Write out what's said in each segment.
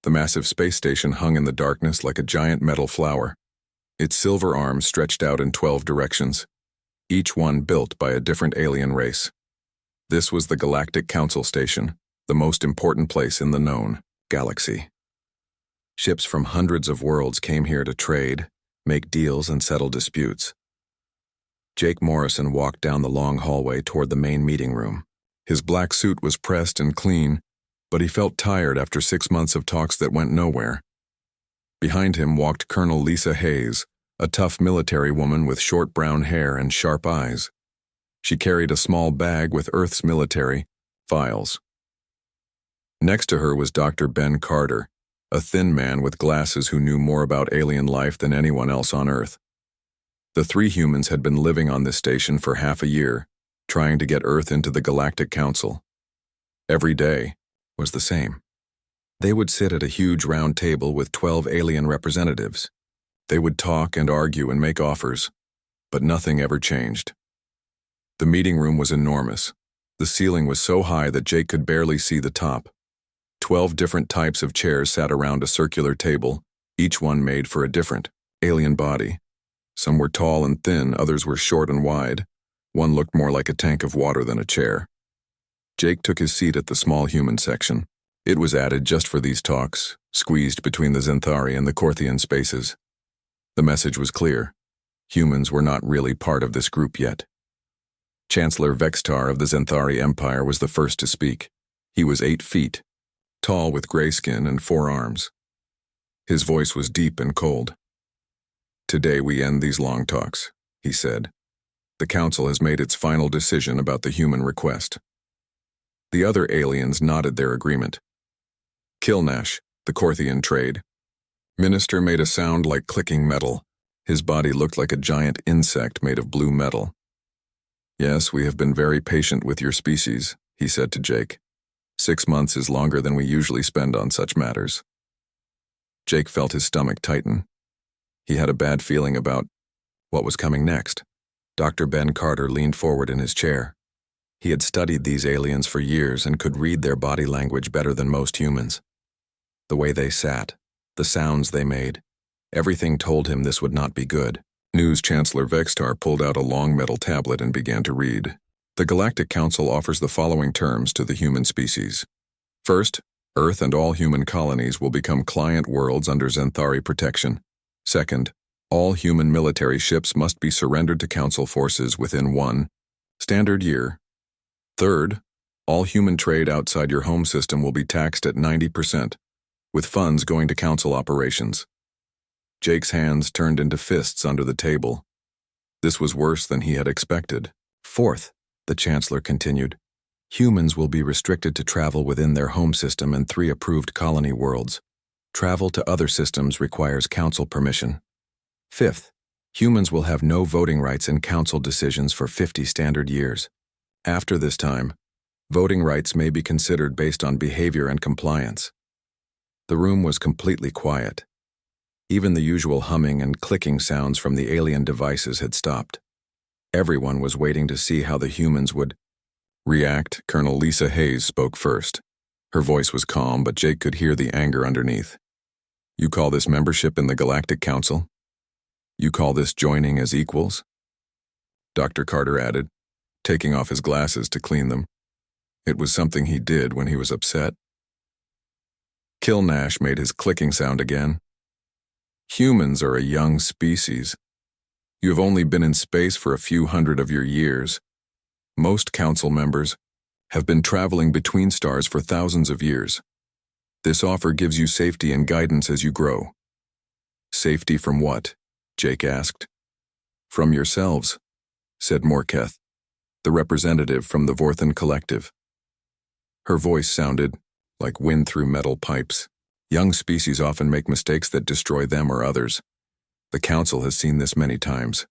The massive space station hung in the darkness like a giant metal flower. Its silver arms stretched out in 12 directions, each one built by a different alien race. This was the Galactic Council Station, the most important place in the known galaxy. Ships from hundreds of worlds came here to trade, make deals, and settle disputes. Jake Morrison walked down the long hallway toward the main meeting room. His black suit was pressed and clean, but he felt tired after 6 months of talks that went nowhere. Behind him walked Colonel Lisa Hayes, a tough military woman with short brown hair and sharp eyes. She carried a small bag with Earth's military files. Next to her was Dr. Ben Carter, a thin man with glasses who knew more about alien life than anyone else on Earth. The 3 humans had been living on this station for half a year, trying to get Earth into the Galactic Council. Every day was the same. They would sit at a huge round table with 12 alien representatives. They would talk and argue and make offers, but nothing ever changed. The meeting room was enormous. The ceiling was so high that Jake could barely see the top. 12 different types of chairs sat around a circular table, each one made for a different alien body. Some were tall and thin, others were short and wide. One looked more like a tank of water than a chair. Jake took his seat at the small human section. It was added just for these talks, squeezed between the Zenthari and the Korthian spaces. The message was clear. Humans were not really part of this group yet. Chancellor Vextar of the Zenthari Empire was the first to speak. He was 8 feet, tall with gray skin and 4 arms. His voice was deep and cold. "Today we end these long talks," he said. "The Council has made its final decision about the human request." The other aliens nodded their agreement. Kilnash, the Korthian trade minister, made a sound like clicking metal. His body looked like a giant insect made of blue metal. "Yes, we have been very patient with your species," he said to Jake. 6 months is longer than we usually spend on such matters." Jake felt his stomach tighten. He had a bad feeling about what was coming next. Dr. Ben Carter leaned forward in his chair. He had studied these aliens for years and could read their body language better than most humans. The way they sat, the sounds they made, everything told him this would not be good. News Chancellor Vextar pulled out a long metal tablet and began to read. "The Galactic Council offers the following terms to the human species. First, Earth and all human colonies will become client worlds under Zenthari protection. Second, all human military ships must be surrendered to Council forces within 1 standard year. Third, all human trade outside your home system will be taxed at 90%, with funds going to Council operations." Jake's hands turned into fists under the table. This was worse than he had expected. "Fourth," the Chancellor continued, "humans will be restricted to travel within their home system and 3 approved colony worlds. Travel to other systems requires Council permission. Fifth, humans will have no voting rights in Council decisions for 50 standard years. After this time, voting rights may be considered based on behavior and compliance." The room was completely quiet. Even the usual humming and clicking sounds from the alien devices had stopped. Everyone was waiting to see how the humans would react. Colonel Lisa Hayes spoke first. Her voice was calm, but Jake could hear the anger underneath. "You call this membership in the Galactic Council? You call this joining as equals?" Dr. Carter added, taking off his glasses to clean them. It was something he did when he was upset. Kilnash made his clicking sound again. "Humans are a young species. You have only been in space for a few hundred of your years. Most Council members have been traveling between stars for thousands of years. This offer gives you safety and guidance as you grow." "Safety from what?" Jake asked. "From yourselves," said Morketh, the representative from the Vorthan Collective. Her voice sounded like wind through metal pipes. "Young species often make mistakes that destroy them or others. The Council has seen this many times."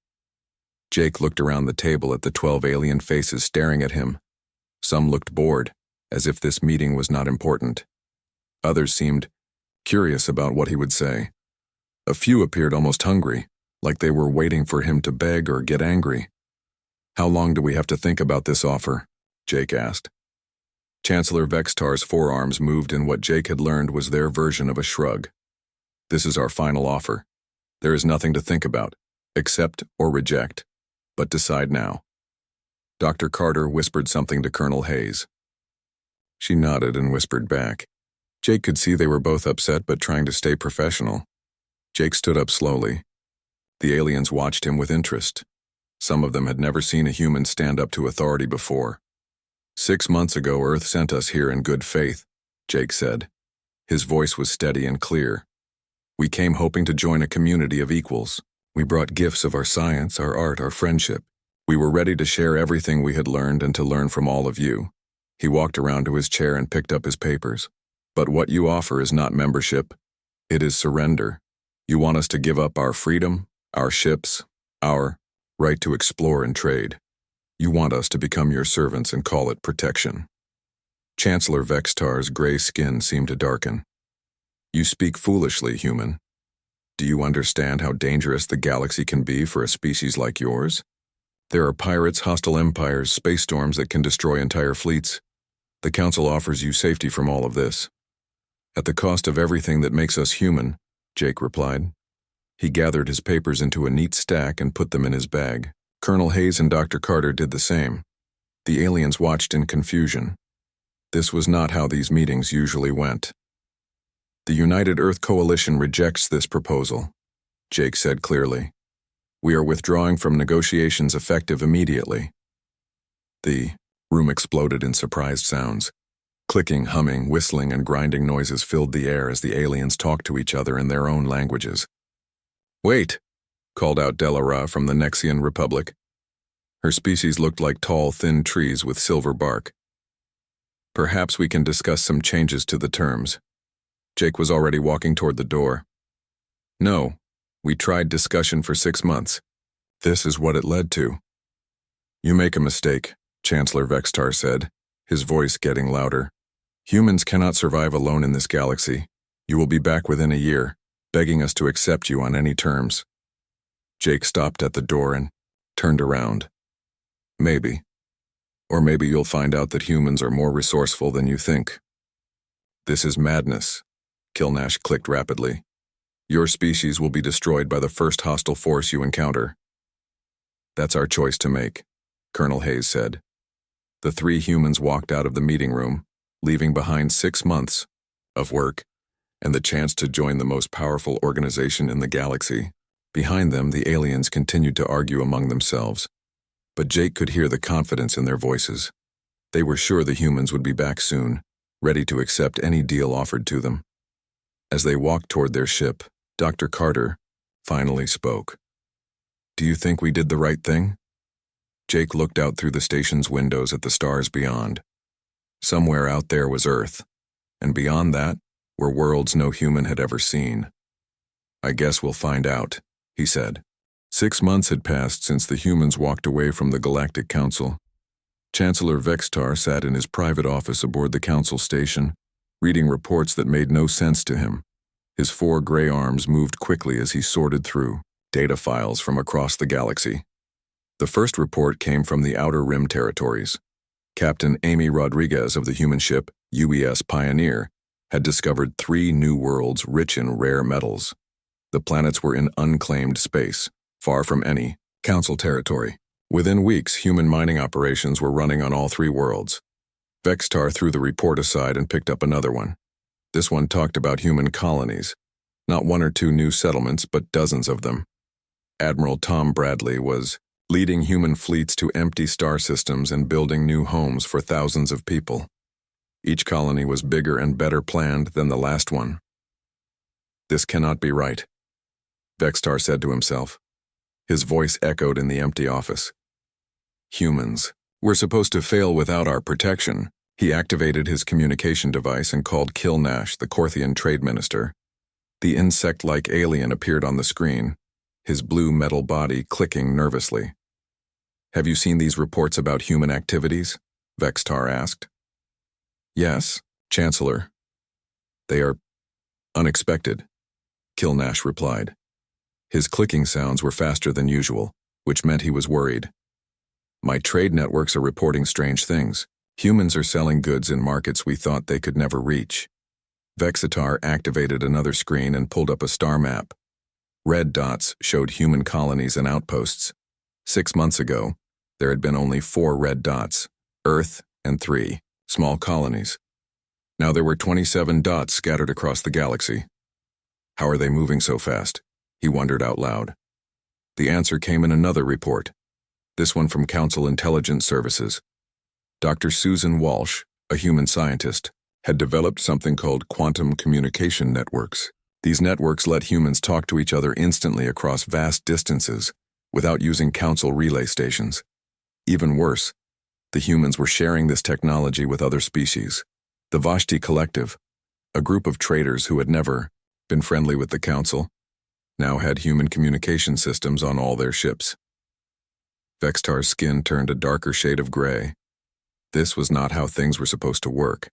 Jake looked around the table at the 12 alien faces staring at him. Some looked bored, as if this meeting was not important. Others seemed curious about what he would say. A few appeared almost hungry, like they were waiting for him to beg or get angry. "How long do we have to think about this offer?" Jake asked. Chancellor Vextar's forearms moved in what Jake had learned was their version of a shrug. This is our final offer. There is nothing to think about. Accept or reject. But decide now. Dr. Carter whispered something to Colonel Hayes. She nodded and whispered back. Jake could see they were both upset but trying to stay professional. Jake stood up slowly. The aliens watched him with interest. Some of them had never seen a human stand up to authority before. 6 months ago, Earth sent us here in good faith, Jake said. His voice was steady and clear. We came hoping to join a community of equals. We brought gifts of our science, our art, our friendship. We were ready to share everything we had learned and to learn from all of you. He walked around to his chair and picked up his papers. But what you offer is not membership. It is surrender. You want us to give up our freedom, our ships, our right to explore and trade. You want us to become your servants and call it protection. Chancellor Vextar's gray skin seemed to darken. You speak foolishly, human. Do you understand how dangerous the galaxy can be for a species like yours? There are pirates, hostile empires, space storms that can destroy entire fleets. The Council offers you safety from all of this. At the cost of everything that makes us human, Jake replied. He gathered his papers into a neat stack and put them in his bag. Colonel Hayes and Dr. Carter did the same. The aliens watched in confusion. This was not how these meetings usually went. The United Earth Coalition rejects this proposal, Jake said clearly. We are withdrawing from negotiations effective immediately. The room exploded in surprised sounds. Clicking, humming, whistling, and grinding noises filled the air as the aliens talked to each other in their own languages. Wait, called out Delara from the Nexian Republic. Her species looked like tall, thin trees with silver bark. Perhaps we can discuss some changes to the terms. Jake was already walking toward the door. No, we tried discussion for 6 months. This is what it led to. You make a mistake, Chancellor Vextar said, his voice getting louder. Humans cannot survive alone in this galaxy. You will be back within a year, begging us to accept you on any terms. Jake stopped at the door and turned around. Maybe. Or maybe you'll find out that humans are more resourceful than you think. This is madness. Kilnash clicked rapidly. Your species will be destroyed by the first hostile force you encounter. That's our choice to make, Colonel Hayes said. The 3 humans walked out of the meeting room, leaving behind 6 months of work and the chance to join the most powerful organization in the galaxy. Behind them, the aliens continued to argue among themselves. But Jake could hear the confidence in their voices. They were sure the humans would be back soon, ready to accept any deal offered to them. As they walked toward their ship, Dr. Carter finally spoke. Do you think we did the right thing? Jake looked out through the station's windows at the stars beyond. Somewhere out there was Earth, and beyond that were worlds no human had ever seen. I guess we'll find out, he said. 6 months had passed since the humans walked away from the Galactic Council. Chancellor Vextar sat in his private office aboard the Council station, reading reports that made no sense to him. His 4 gray arms moved quickly as he sorted through data files from across the galaxy. The first report came from the Outer Rim territories. Captain Amy Rodriguez of the human ship UES Pioneer had discovered 3 new worlds rich in rare metals. The planets were in unclaimed space, far from any Council territory. Within weeks, human mining operations were running on all 3 worlds. Vextar threw the report aside and picked up another one. This one talked about human colonies. Not 1 or 2 new settlements, but dozens of them. Admiral Tom Bradley was leading human fleets to empty star systems and building new homes for thousands of people. Each colony was bigger and better planned than the last one. This cannot be right, Vextar said to himself. His voice echoed in the empty office. Humans. We're supposed to fail without our protection. He activated his communication device and called Kilnash, the Korthian trade minister. The insect-like alien appeared on the screen, his blue metal body clicking nervously. Have you seen these reports about human activities? Vextar asked. Yes, Chancellor. They are unexpected, Kilnash replied. His clicking sounds were faster than usual, which meant he was worried. My trade networks are reporting strange things. Humans are selling goods in markets we thought they could never reach. Vexitar activated another screen and pulled up a star map. Red dots showed human colonies and outposts. 6 months ago, there had been only 4 red dots, Earth, and 3 small colonies. Now there were 27 dots scattered across the galaxy. How are they moving so fast? He wondered out loud. The answer came in another report, this one from Council Intelligence Services. Dr. Susan Walsh, a human scientist, had developed something called quantum communication networks. These networks let humans talk to each other instantly across vast distances without using Council relay stations. Even worse, the humans were sharing this technology with other species. The Vashti Collective, a group of traders who had never been friendly with the Council, now had human communication systems on all their ships. Vextar's skin turned a darker shade of gray. This was not how things were supposed to work.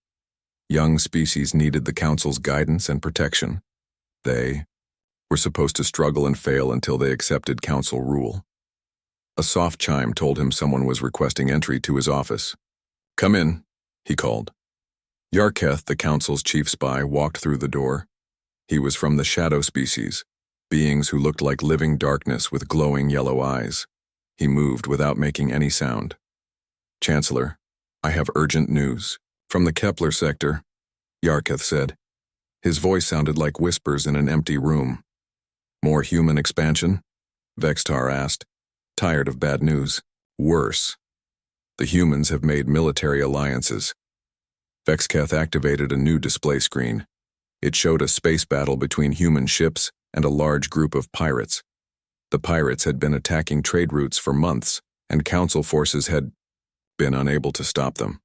Young species needed the Council's guidance and protection. They were supposed to struggle and fail until they accepted Council rule. A soft chime told him someone was requesting entry to his office. "Come in," he called. Yarketh, the Council's chief spy, walked through the door. He was from the shadow species, beings who looked like living darkness with glowing yellow eyes. He moved without making any sound. "Chancellor, I have urgent news. From the Kepler sector," Yarketh said. His voice sounded like whispers in an empty room. "More human expansion?" Vextar asked, tired of bad news. "Worse. The humans have made military alliances." Vexketh activated a new display screen. It showed a space battle between human ships and a large group of pirates. The pirates had been attacking trade routes for months, and Council forces had been unable to stop them.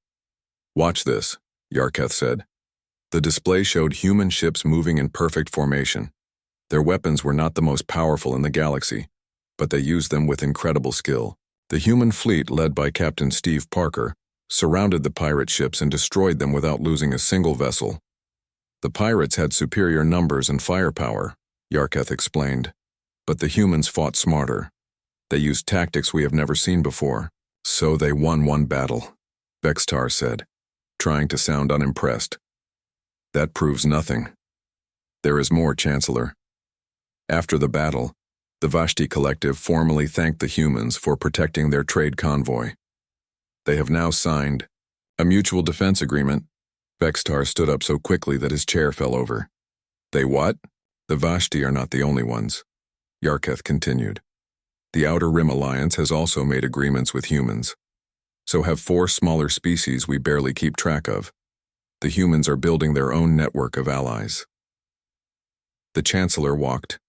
"Watch this," Yarketh said. The display showed human ships moving in perfect formation. Their weapons were not the most powerful in the galaxy, but they used them with incredible skill. The human fleet, led by Captain Steve Parker, surrounded the pirate ships and destroyed them without losing a single vessel. "The pirates had superior numbers and firepower," Yarketh explained, "but the humans fought smarter. They used tactics we have never seen before. So they won one battle," Vextar said, trying to sound unimpressed. "That proves nothing. There is more, Chancellor." After the battle, the Vashti Collective formally thanked the humans for protecting their trade convoy. They have now signed a mutual defense agreement. Vextar stood up so quickly that his chair fell over. "They what?" "The Vashti are not the only ones," Yarketh continued. "The Outer Rim Alliance has also made agreements with humans. So have 4 smaller species we barely keep track of. The humans are building their own network of allies." The Chancellor walked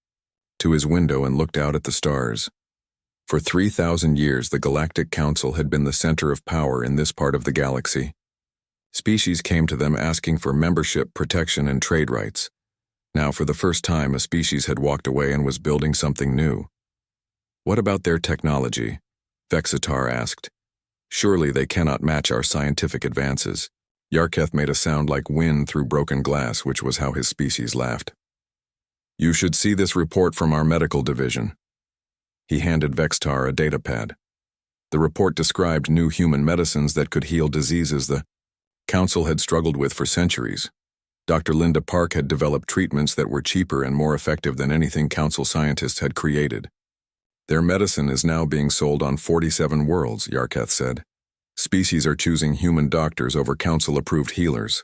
to his window and looked out at the stars. For 3,000 years, the Galactic Council had been the center of power in this part of the galaxy. Species came to them asking for membership, protection, and trade rights. Now, for the first time, a species had walked away and was building something new. "What about their technology?" Vexitar asked. "Surely they cannot match our scientific advances." Yarketh made a sound like wind through broken glass, which was how his species laughed. "You should see this report from our medical division." He handed Vextar a datapad. The report described new human medicines that could heal diseases the Council had struggled with for centuries. Dr. Linda Park had developed treatments that were cheaper and more effective than anything Council scientists had created. "Their medicine is now being sold on 47 worlds," Yarketh said. "Species are choosing human doctors over Council-approved healers."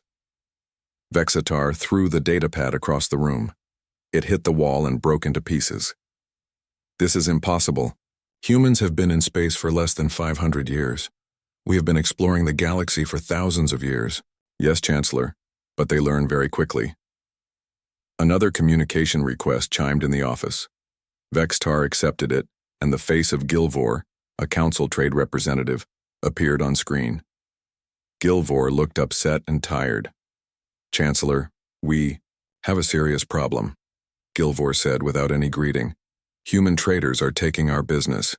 Vexitar threw the datapad across the room. It hit the wall and broke into pieces. "This is impossible. Humans have been in space for less than 500 years. We have been exploring the galaxy for thousands of years." "Yes, Chancellor, but they learn very quickly." Another communication request chimed in the office. Vextar accepted it, and the face of Gilvor, a Council trade representative, appeared on screen. Gilvor looked upset and tired. "Chancellor, we have a serious problem," Gilvor said without any greeting. "Human traders are taking our business."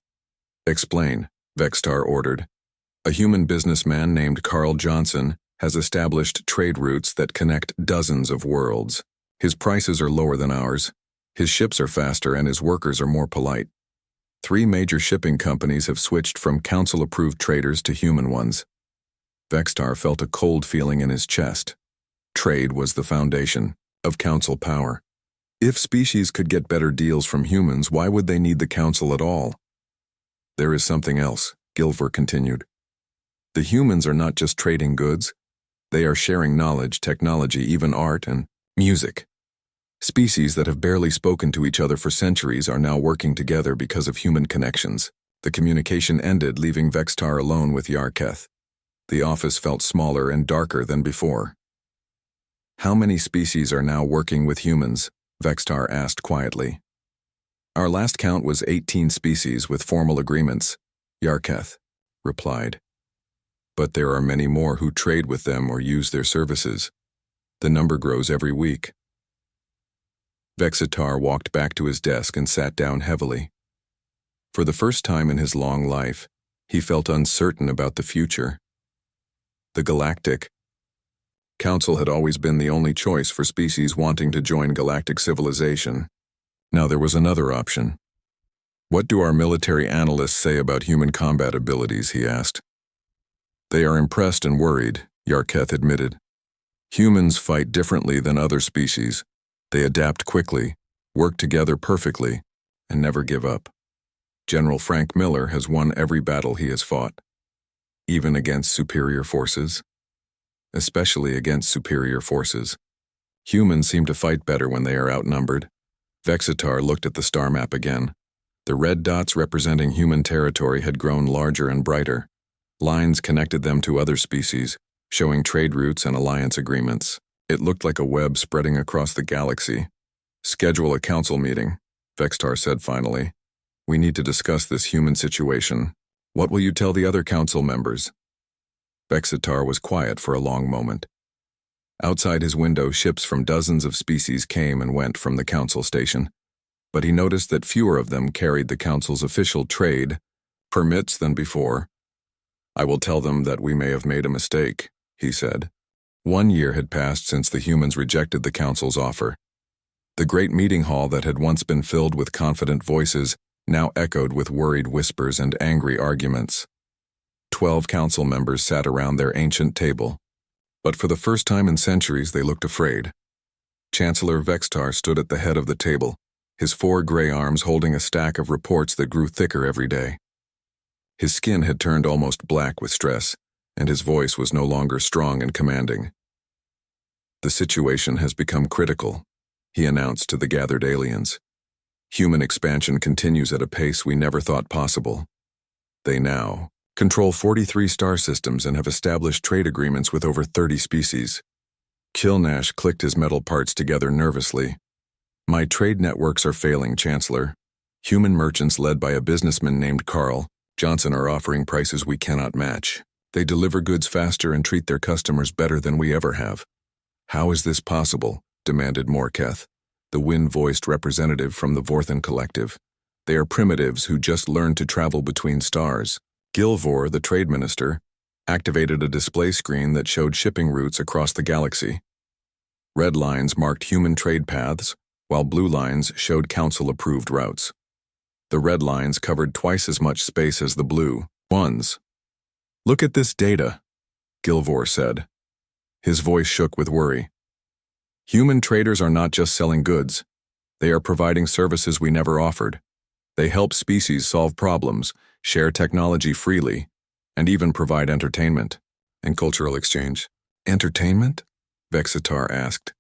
"Explain," Vextar ordered. "A human businessman named Carl Johnson has established trade routes that connect dozens of worlds. His prices are lower than ours. His ships are faster and his workers are more polite. 3 major shipping companies have switched from Council-approved traders to human ones." Vextar felt a cold feeling in his chest. Trade was the foundation of council power. If species could get better deals from humans, why would they need the council at all? There is something else, Gilvor continued. The humans are not just trading goods. They are sharing knowledge, technology, even art and music. Species that have barely spoken to each other for centuries are now working together because of human connections. The communication ended, leaving Vextar alone with Yarketh. The office felt smaller and darker than before. How many species are now working with humans? Vextar asked quietly. Our last count was 18 species with formal agreements, Yarketh replied. But there are many more who trade with them or use their services. The number grows every week. Vexitar walked back to his desk and sat down heavily. For the first time in his long life, he felt uncertain about the future. The Galactic Council had always been the only choice for species wanting to join galactic civilization. Now there was another option. What do our military analysts say about human combat abilities? He asked. They are impressed and worried, Yarketh admitted. Humans fight differently than other species. They adapt quickly, work together perfectly, and never give up. General Frank Miller has won every battle he has fought, even against superior forces. Especially against superior forces. Humans seem to fight better when they are outnumbered. Vexitar looked at the star map again. The red dots representing human territory had grown larger and brighter. Lines connected them to other species, showing trade routes and alliance agreements. It looked like a web spreading across the galaxy. Schedule a council meeting, Vextar said finally. We need to discuss this human situation. What will you tell the other council members? Vexitar was quiet for a long moment. Outside his window, ships from dozens of species came and went from the council station, but he noticed that fewer of them carried the council's official trade permits than before. I will tell them that we may have made a mistake, he said. 1 year had passed since the humans rejected the council's offer. The great meeting hall that had once been filled with confident voices now echoed with worried whispers and angry arguments. 12 council members sat around their ancient table, but for the first time in centuries they looked afraid. Chancellor Vextar stood at the head of the table, his 4 gray arms holding a stack of reports that grew thicker every day. His skin had turned almost black with stress, and his voice was no longer strong and commanding. The situation has become critical, he announced to the gathered aliens. Human expansion continues at a pace we never thought possible. They now control 43 star systems and have established trade agreements with over 30 species. Kilnash clicked his metal parts together nervously. My trade networks are failing, Chancellor. Human merchants led by a businessman named Carl Johnson are offering prices we cannot match. They deliver goods faster and treat their customers better than we ever have. How is this possible? Demanded Morketh, the wind-voiced representative from the Vorthan Collective. They are primitives who just learned to travel between stars. Gilvor, the trade minister, activated a display screen that showed shipping routes across the galaxy. Red lines marked human trade paths, while blue lines showed council-approved routes. The red lines covered twice as much space as the blue ones. Look at this data, Gilvor said. His voice shook with worry. Human traders are not just selling goods. They are providing services we never offered. They help species solve problems, share technology freely, and even provide entertainment and cultural exchange. Entertainment? Vexitar asked.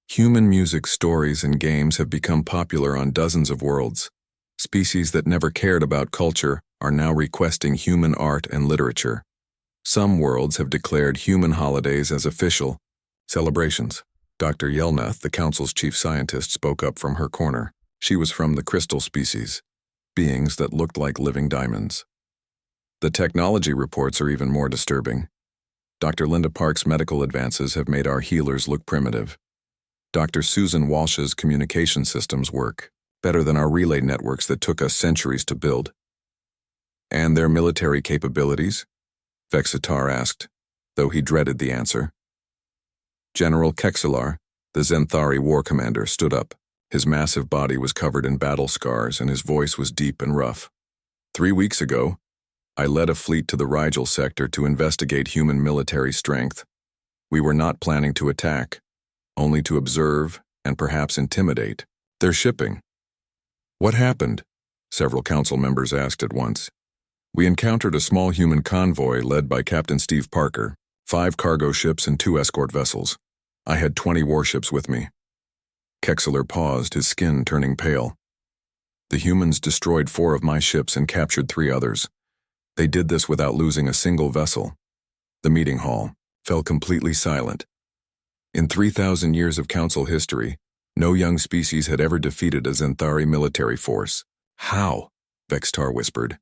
Human music, stories, and games have become popular on dozens of worlds. Species that never cared about culture are now requesting human art and literature. Some worlds have declared human holidays as official celebrations. Dr. Yelnath, the council's chief scientist, spoke up from her corner. She was from the crystal species, beings that looked like living diamonds. The technology reports are even more disturbing. Dr. Linda Park's medical advances have made our healers look primitive. Dr. Susan Walsh's communication systems work better than our relay networks that took us centuries to build. And their military capabilities? Vexitar asked, though he dreaded the answer. General Kexilar, the Zenthari war commander, stood up. His massive body was covered in battle scars and his voice was deep and rough. 3 weeks ago, I led a fleet to the Rigel sector to investigate human military strength. We were not planning to attack, only to observe and perhaps intimidate. They're shipping. What happened? Several council members asked at once. We encountered a small human convoy led by Captain Steve Parker, 5 cargo ships and 2 escort vessels. I had 20 warships with me. Kexler paused, his skin turning pale. The humans destroyed 4 of my ships and captured 3 others. They did this without losing a single vessel. The meeting hall fell completely silent. In 3,000 years of council history, no young species had ever defeated a Xanthari military force. How? Vextar whispered.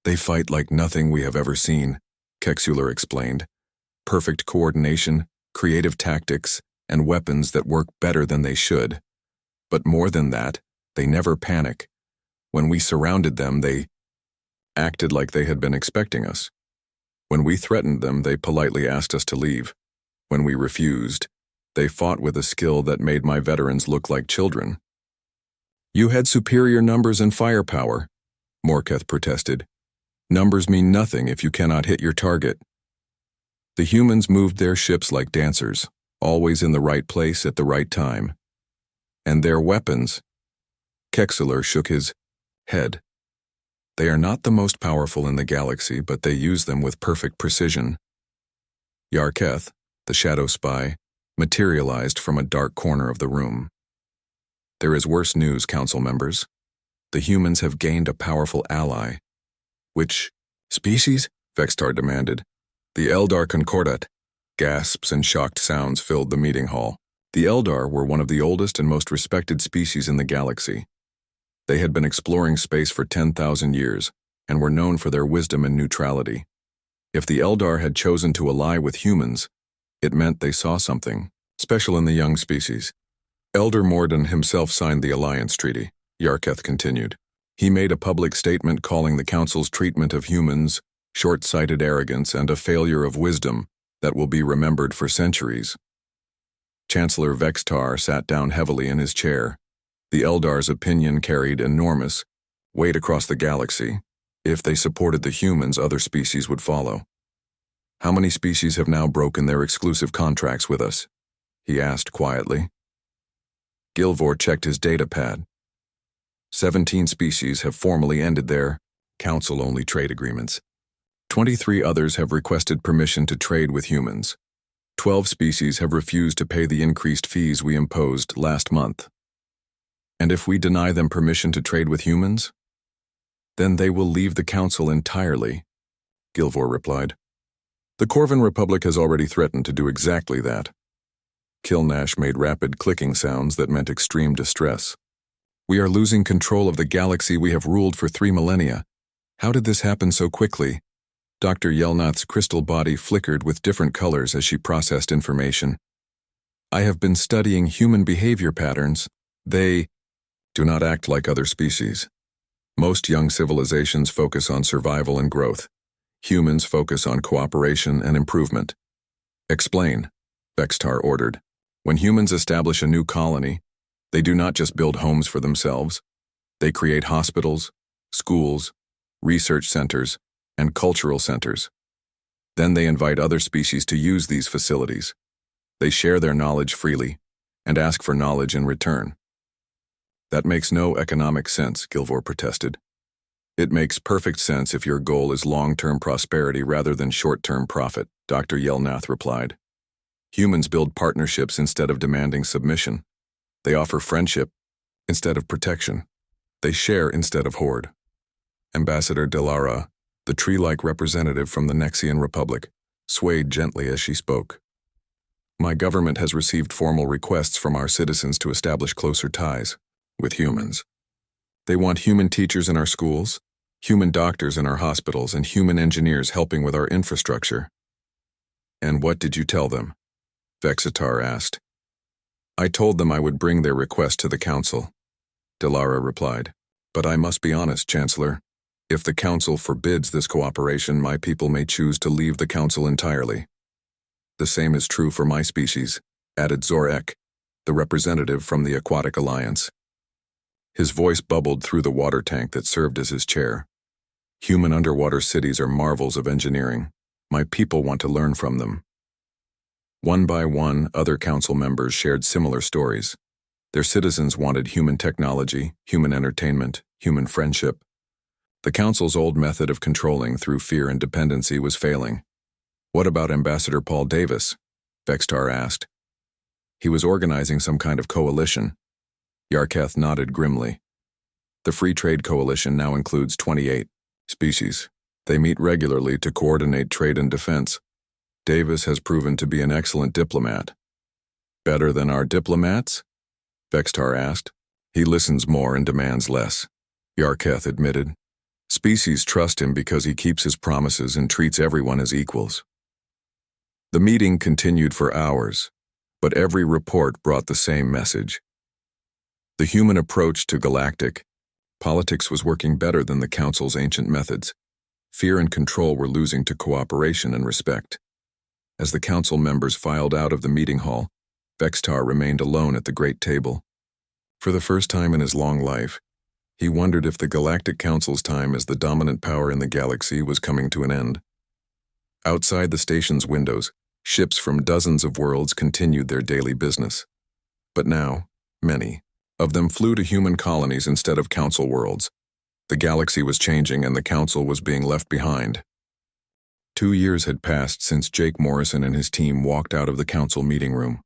They fight like nothing we have ever seen, Kexler explained. Perfect coordination, creative tactics, and weapons that work better than they should. But more than that, they never panic. When we surrounded them, they acted like they had been expecting us. When we threatened them, they politely asked us to leave. When we refused, they fought with a skill that made my veterans look like children. You had superior numbers and firepower, Morketh protested. Numbers mean nothing if you cannot hit your target. The humans moved their ships like dancers, always in the right place at the right time. And their weapons. Kexler shook his head. They are not the most powerful in the galaxy, but they use them with perfect precision. Yarketh, the shadow spy, materialized from a dark corner of the room. There is worse news, council members. The humans have gained a powerful ally. Which species? Vextar demanded. The Eldar Concordat. Gasps and shocked sounds filled the meeting hall. The Eldar were one of the oldest and most respected species in the galaxy. They had been exploring space for 10,000 years and were known for their wisdom and neutrality. If the Eldar had chosen to ally with humans, it meant they saw something special in the young species. Elder Morden himself signed the alliance treaty, Yarketh continued. He made a public statement calling the Council's treatment of humans short-sighted arrogance and a failure of wisdom that will be remembered for centuries. Chancellor Vextar sat down heavily in his chair. The Eldar's opinion carried enormous weight across the galaxy. If they supported the humans, other species would follow. How many species have now broken their exclusive contracts with us? He asked quietly. Gilvor checked his data pad. 17 species have formally ended their council-only trade agreements. 23 others have requested permission to trade with humans. 12 species have refused to pay the increased fees we imposed last month. And if we deny them permission to trade with humans, then they will leave the council entirely, Gilvor replied. The Corvin Republic has already threatened to do exactly that. Kilnash made rapid clicking sounds that meant extreme distress. We are losing control of the galaxy we have ruled for 3 millennia. How did this happen so quickly? Dr. Yelnath's crystal body flickered with different colors as she processed information. I have been studying human behavior patterns. They do not act like other species. Most young civilizations focus on survival and growth. Humans focus on cooperation and improvement. Explain, Vextar ordered. When humans establish a new colony, they do not just build homes for themselves. They create hospitals, schools, research centers, and cultural centers. Then they invite other species to use these facilities. They share their knowledge freely and ask for knowledge in return. That makes no economic sense, Gilvor protested. It makes perfect sense if your goal is long-term prosperity rather than short-term profit, Dr. Yelnath replied. Humans build partnerships instead of demanding submission. They offer friendship instead of protection. They share instead of hoard. Ambassador Delara, the tree-like representative from the Nexian Republic, swayed gently as she spoke. My government has received formal requests from our citizens to establish closer ties with humans. They want human teachers in our schools, human doctors in our hospitals, and human engineers helping with our infrastructure. And what did you tell them? Vexitar asked. I told them I would bring their request to the council, Delara replied. But I must be honest, Chancellor. If the council forbids this cooperation, my people may choose to leave the council entirely. The same is true for my species, added Zorek, the representative from the Aquatic Alliance. His voice bubbled through the water tank that served as his chair. Human underwater cities are marvels of engineering. My people want to learn from them. One by one, other council members shared similar stories. Their citizens wanted human technology, human entertainment, human friendship. The council's old method of controlling through fear and dependency was failing. What about Ambassador Paul Davis? Vextar asked. He was organizing some kind of coalition. Yarketh nodded grimly. The Free Trade Coalition now includes 28 species. They meet regularly to coordinate trade and defense. Davis has proven to be an excellent diplomat. Better than our diplomats? Vextar asked. He listens more and demands less, Yarketh admitted. Species trust him because he keeps his promises and treats everyone as equals. The meeting continued for hours, but every report brought the same message. The human approach to galactic politics was working better than the Council's ancient methods. Fear and control were losing to cooperation and respect. As the Council members filed out of the meeting hall, Vextar remained alone at the great table. For the first time in his long life, he wondered if the Galactic Council's time as the dominant power in the galaxy was coming to an end. Outside the station's windows, ships from dozens of worlds continued their daily business. But now, many of them flew to human colonies instead of Council worlds. The galaxy was changing and the Council was being left behind. 2 years had passed since Jake Morrison and his team walked out of the Council meeting room.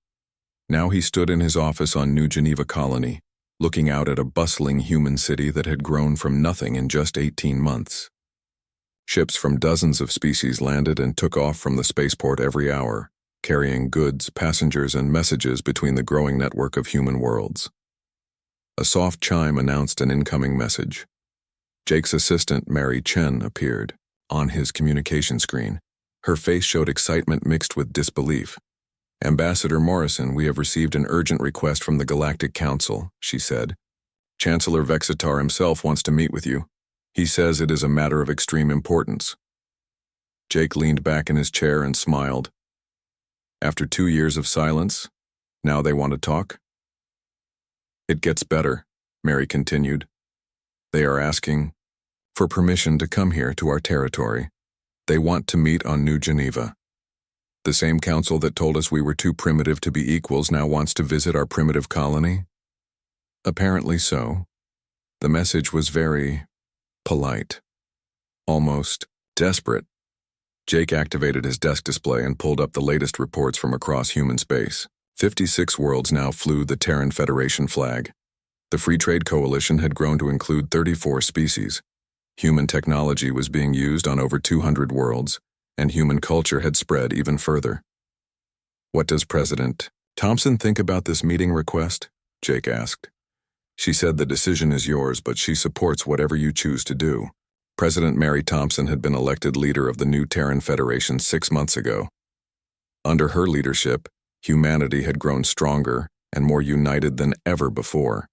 Now he stood in his office on New Geneva Colony, looking out at a bustling human city that had grown from nothing in just 18 months. Ships from dozens of species landed and took off from the spaceport every hour, carrying goods, passengers, and messages between the growing network of human worlds. A soft chime announced an incoming message. Jake's assistant, Mary Chen, appeared on his communication screen. Her face showed excitement mixed with disbelief. Ambassador Morrison, we have received an urgent request from the Galactic Council, she said. Chancellor Vexitar himself wants to meet with you. He says it is a matter of extreme importance. Jake leaned back in his chair and smiled. After 2 years of silence, now they want to talk? It gets better, Mary continued. They are asking for permission to come here to our territory. They want to meet on New Geneva. The same council that told us we were too primitive to be equals now wants to visit our primitive colony? Apparently so. The message was very polite, almost desperate. Jake activated his desk display and pulled up the latest reports from across human space. 56 worlds now flew the Terran Federation flag. The Free Trade Coalition had grown to include 34 species. Human technology was being used on over 200 worlds, and human culture had spread even further. What does President Thompson think about this meeting request? Jake asked. She said the decision is yours, but she supports whatever you choose to do. President Mary Thompson had been elected leader of the new Terran Federation 6 months ago. Under her leadership, humanity had grown stronger and more united than ever before.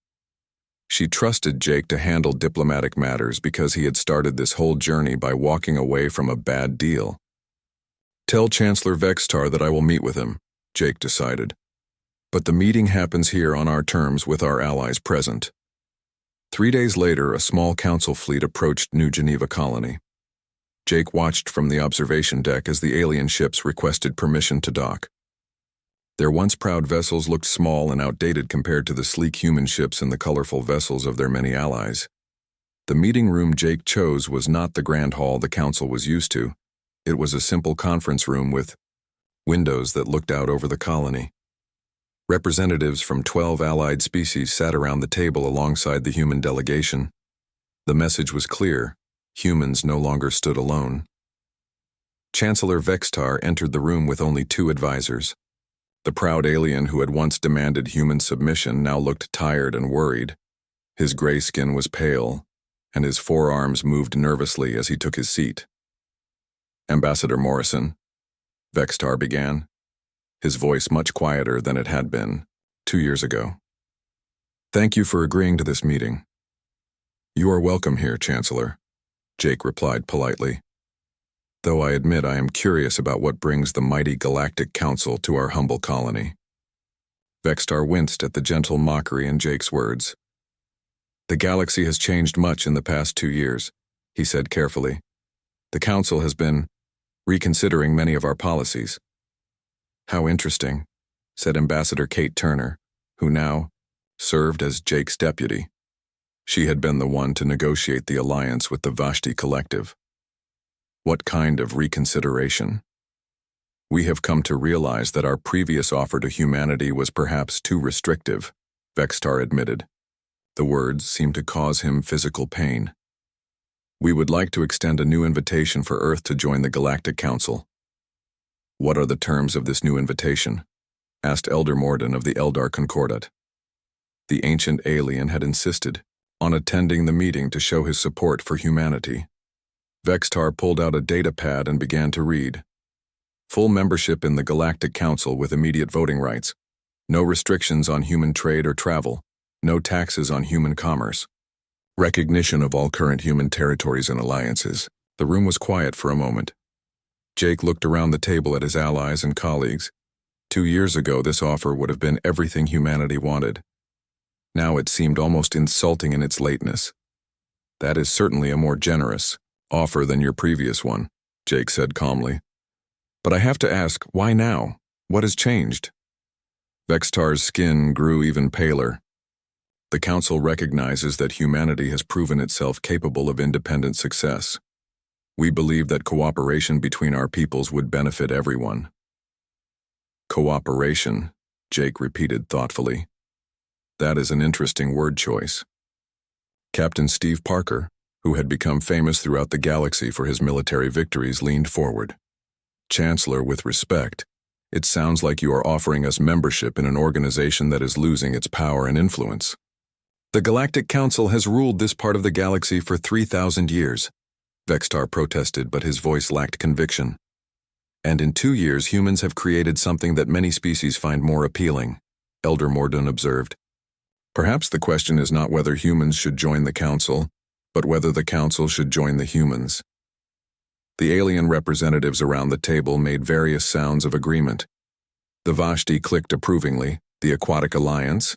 She trusted Jake to handle diplomatic matters because he had started this whole journey by walking away from a bad deal. Tell Chancellor Vextar that I will meet with him, Jake decided. But the meeting happens here on our terms with our allies present. 3 days later, a small council fleet approached New Geneva Colony. Jake watched from the observation deck as the alien ships requested permission to dock. Their once proud vessels looked small and outdated compared to the sleek human ships and the colorful vessels of their many allies. The meeting room Jake chose was not the grand hall the council was used to. It was a simple conference room with windows that looked out over the colony. Representatives from 12 allied species sat around the table alongside the human delegation. The message was clear: humans no longer stood alone. Chancellor Vextar entered the room with only 2 advisors. The proud alien who had once demanded human submission now looked tired and worried. His gray skin was pale, and his forearms moved nervously as he took his seat. Ambassador Morrison, Vextar began, his voice much quieter than it had been 2 years ago. Thank you for agreeing to this meeting. You are welcome here, Chancellor, Jake replied politely. Though I admit I am curious about what brings the mighty Galactic Council to our humble colony. Vextar winced at the gentle mockery in Jake's words. The galaxy has changed much in the past 2 years. he said carefully. "The Council has been reconsidering many of our policies." "How interesting," said Ambassador Kate Turner, who now served as Jake's deputy. She had been the one to negotiate the alliance with the Vashti Collective. "What kind of reconsideration?" "We have come to realize that our previous offer to humanity was perhaps too restrictive," Vextar admitted. The words seemed to cause him physical pain. "We would like to extend a new invitation for Earth to join the Galactic Council." "What are the terms of this new invitation?" asked Elder Morden of the Eldar Concordat. The ancient alien had insisted on attending the meeting to show his support for humanity. Vextar pulled out a data pad and began to read. "Full membership in the Galactic Council with immediate voting rights. No restrictions on human trade or travel. No taxes on human commerce. Recognition of all current human territories and alliances." The room was quiet for a moment. Jake looked around the table at his allies and colleagues. 2 years ago, this offer would have been everything humanity wanted. Now it seemed almost insulting in its lateness. "That is certainly a more generous offer than your previous one," Jake said calmly. "But I have to ask, why now? What has changed?" Vextar's skin grew even paler. "The Council recognizes that humanity has proven itself capable of independent success. We believe that cooperation between our peoples would benefit everyone." "Cooperation," Jake repeated thoughtfully. "That is an interesting word choice." Captain Steve Parker, who had become famous throughout the galaxy for his military victories, leaned forward. "Chancellor, with respect, it sounds like you are offering us membership in an organization that is losing its power and influence." "The Galactic Council has ruled this part of the galaxy for 3,000 years, Vextar protested, but his voice lacked conviction. "And in 2 years, humans have created something that many species find more appealing," Elder Morden observed. "Perhaps the question is not whether humans should join the Council, but whether the Council should join the humans." The alien representatives around the table made various sounds of agreement. The Vashti clicked approvingly, the Aquatic Alliance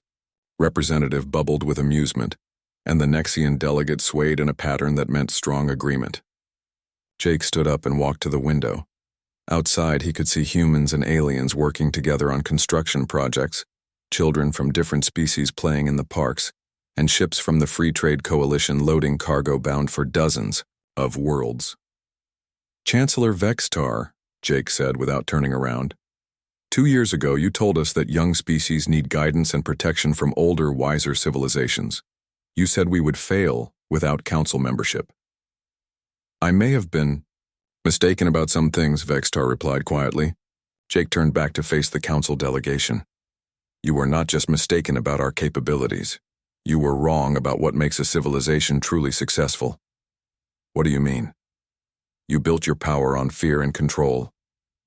representative bubbled with amusement, and the Nexian delegate swayed in a pattern that meant strong agreement. Jake stood up and walked to the window. Outside, he could see humans and aliens working together on construction projects, children from different species playing in the parks, and ships from the Free Trade Coalition loading cargo bound for dozens of worlds. "Chancellor Vextar," Jake said without turning around, 2 years ago you told us that young species need guidance and protection from older, wiser civilizations. You said we would fail without Council membership." "I may have been mistaken about some things," Vextar replied quietly. Jake turned back to face the Council delegation. "You were not just mistaken about our capabilities. You were wrong about what makes a civilization truly successful." "What do you mean?" "You built your power on fear and control.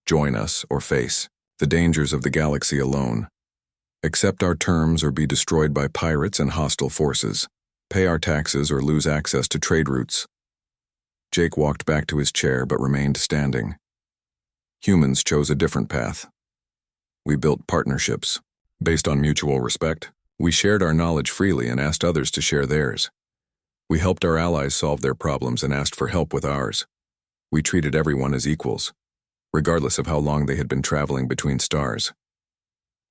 Join us or face the dangers of the galaxy alone. Accept our terms or be destroyed by pirates and hostile forces. Pay our taxes or lose access to trade routes." Jake walked back to his chair but remained standing. "Humans chose a different path. We built partnerships. Based on mutual respect, we shared our knowledge freely and asked others to share theirs. We helped our allies solve their problems and asked for help with ours. We treated everyone as equals, regardless of how long they had been traveling between stars.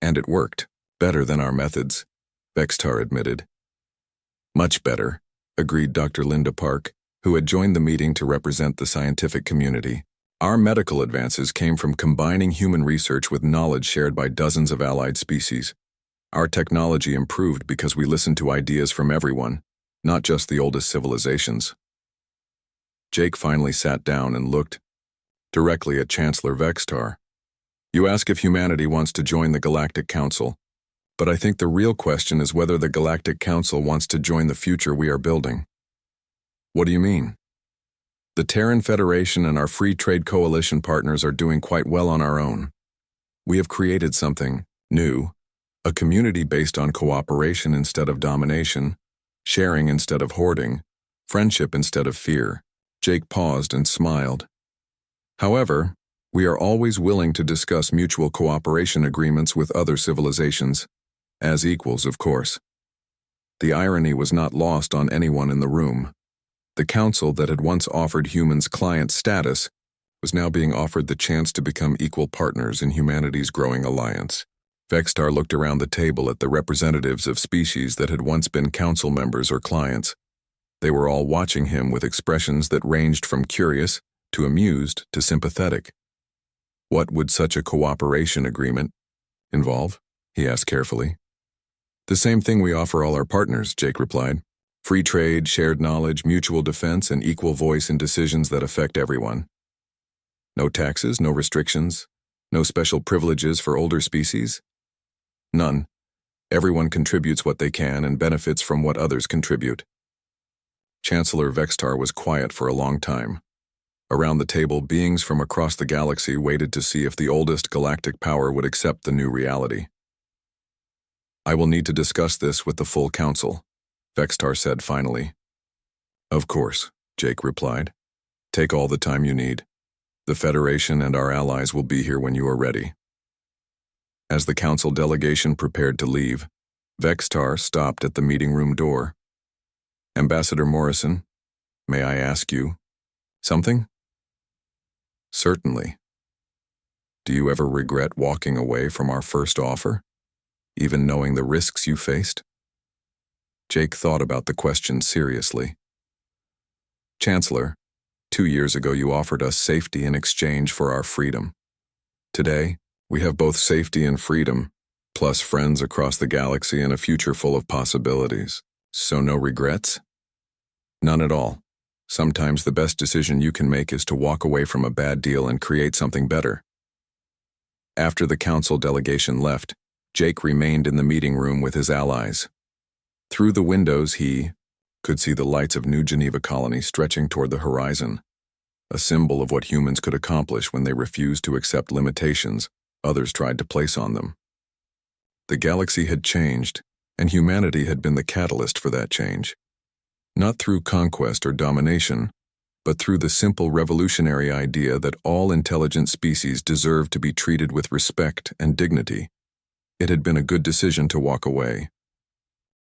And it worked. Better than our methods," Vextar admitted. "Much better," agreed Dr. Linda Park, who had joined the meeting to represent the scientific community. "Our medical advances came from combining human research with knowledge shared by dozens of allied species. Our technology improved because we listened to ideas from everyone, not just the oldest civilizations." Jake finally sat down and looked directly at Chancellor Vextar. "You ask if humanity wants to join the Galactic Council, but I think the real question is whether the Galactic Council wants to join the future we are building." "What do you mean?" "The Terran Federation and our Free Trade Coalition partners are doing quite well on our own. We have created something new, a community based on cooperation instead of domination, sharing instead of hoarding, friendship instead of fear." Jake paused and smiled. "However, we are always willing to discuss mutual cooperation agreements with other civilizations, as equals, of course." The irony was not lost on anyone in the room. The council that had once offered humans client status was now being offered the chance to become equal partners in humanity's growing alliance. Vextar looked around the table at the representatives of species that had once been council members or clients. They were all watching him with expressions that ranged from curious to amused to sympathetic. What would such a cooperation agreement involve? He asked carefully. The same thing we offer all our partners, Jake replied. Free trade, shared knowledge, mutual defense, and equal voice in decisions that affect everyone. No taxes, no restrictions, no special privileges for older species? None. Everyone contributes what they can and benefits from what others contribute. Chancellor Vextar was quiet for a long time. Around the table, beings from across the galaxy waited to see if the oldest galactic power would accept the new reality. I will need to discuss this with the full council, Vextar said finally. Of course, Jake replied. Take all the time you need. The Federation and our allies will be here when you are ready. As the council delegation prepared to leave, Vextar stopped at the meeting room door. Ambassador Morrison, may I ask you something? Certainly. Do you ever regret walking away from our first offer, even knowing the risks you faced? Jake thought about the question seriously. Chancellor, 2 years ago you offered us safety in exchange for our freedom. Today, we have both safety and freedom, plus friends across the galaxy and a future full of possibilities. So no regrets? None at all. Sometimes the best decision you can make is to walk away from a bad deal and create something better. After the council delegation left, Jake remained in the meeting room with his allies. Through the windows he could see the lights of New Geneva Colony stretching toward the horizon, a symbol of what humans could accomplish when they refused to accept limitations others tried to place on them. The galaxy had changed, and humanity had been the catalyst for that change. Not through conquest or domination, but through the simple revolutionary idea that all intelligent species deserve to be treated with respect and dignity. It had been a good decision to walk away.